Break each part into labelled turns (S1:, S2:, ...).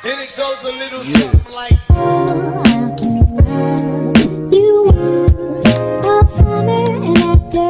S1: And it goes a little something like
S2: You are a summer and after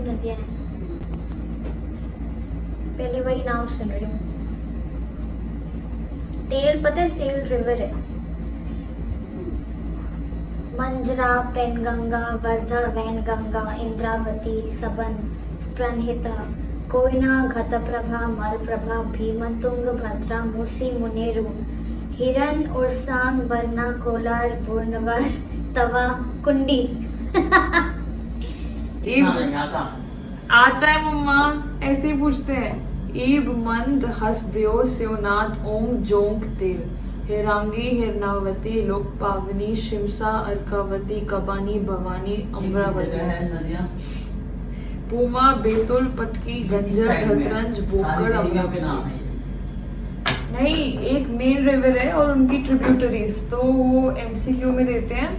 S2: नदियाँ हैं। पहली बारी नाम सुन रही हूँ। तेल पता है, तेल रिवर है। मंजरा, पेनगंगा, वर्धा, वैनगंगा, इंद्रावती, सबन, प्रणहिता, कोयना, घतप्रभा, मलप्रभा, भीमतुंग, भद्रा, मूसी, मुनेरु, हिरन, उर्सांग, वरना, कोलार, पूर्णवर, तवा, कुंडी।
S3: आता है मम्मा, ऐसे ही पूछते हैं। ईब मंद हस दियो स्योनाथ ओम जोंक तेल, हिरांगी, हिरनावती, लोक पावनी, शिमसा, अर्कावती, कबानी, भवानी, अमरावती, पूमा, बेतुल, पटकी, गंजर, धतरंज, बोकड़, अमरावती। नहीं, एक मेन रिवर है और उनकी ट्रिब्यूटरीज, तो वो एमसीक्यू में देते हैं।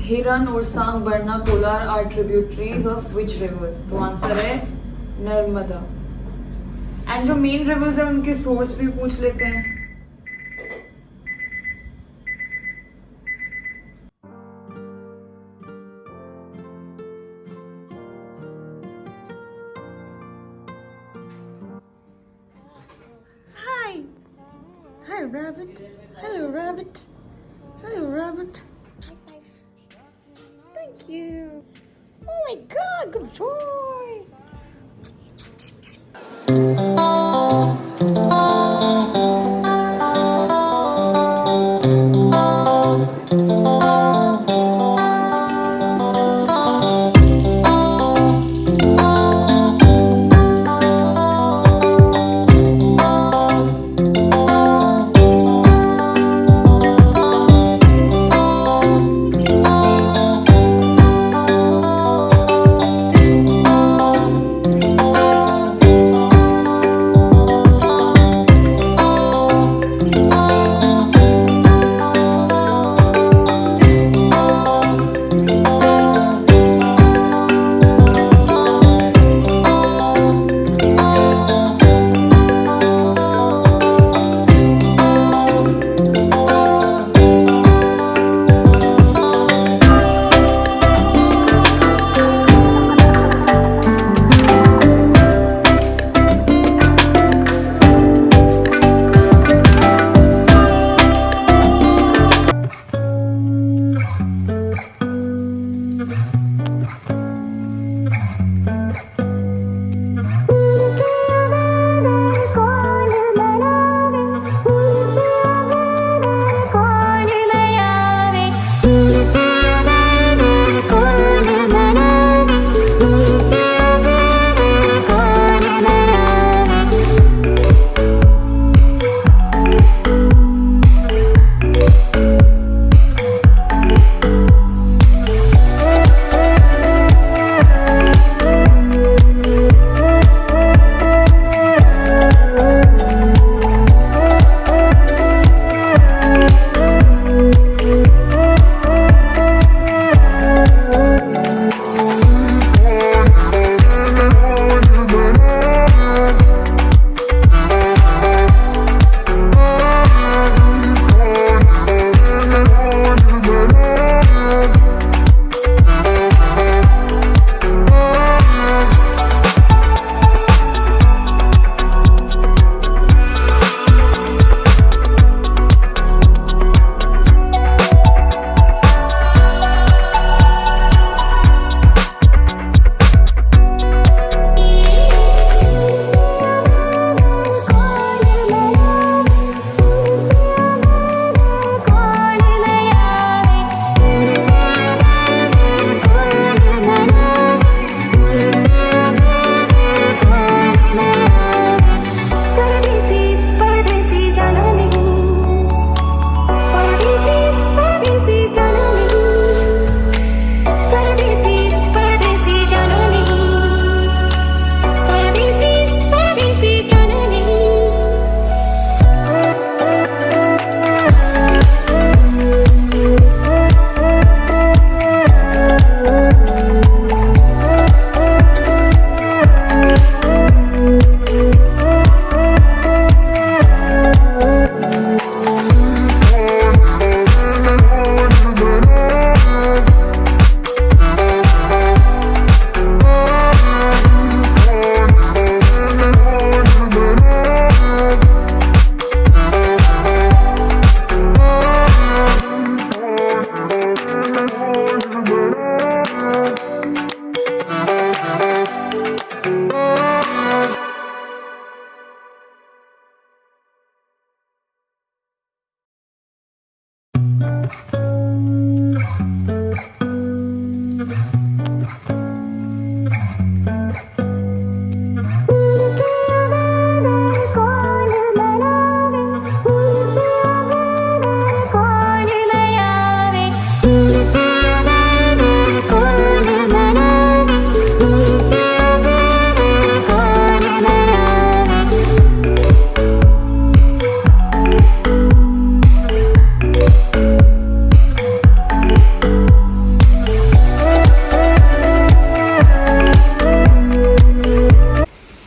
S3: Hiran, Orsang, Barna, Kolar are tributaries of which river? तो आंसर है नर्मदा। एंड जो मेन रिवर्स है उनके सोर्स भी पूछ लेते हैं। Hi. Hi, rabbit. Hello, rabbit. Hello, rabbit. Thank you. Oh my God, good boy.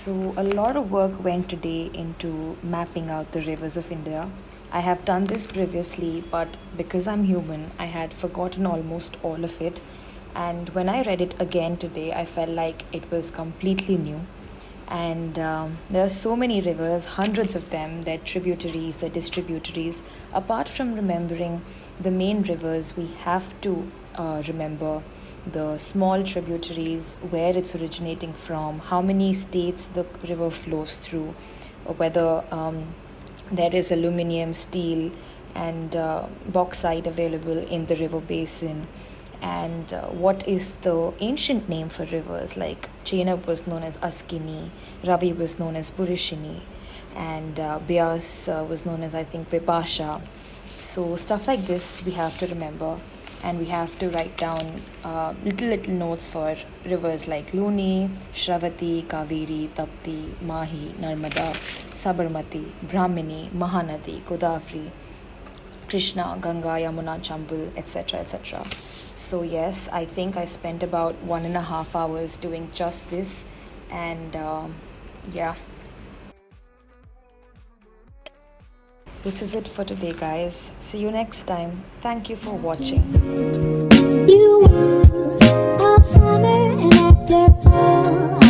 S3: So, a lot of work went today into mapping out the rivers of India. I have done this previously, but because I'm human, I had forgotten almost all of it. And when I read it again today, I felt like it was completely new. And there are so many rivers, hundreds of them, their tributaries, their distributaries. Apart from remembering the main rivers, we have to remember the small tributaries, where it's originating from, how many states the river flows through, whether there is aluminium, steel, and bauxite available in the river basin, and what is the ancient name for rivers. Like Chenab was known as Askini, Ravi was known as Purishini, and Bias was known as, I think, Vipasha. So stuff like this we have to remember, and we have to write down little notes for rivers like Luni, Shravati, Kaveri, Tapti, Mahi, Narmada, Sabarmati, Brahmini, Mahanadi, Godavari, Krishna, Ganga, Yamuna, Chambal, etc. etc. So yes, I think I spent about 1.5 hours doing just this, and yeah. This is it for today, guys. See you next time. Thank you for watching.
S2: You are a farmer and at the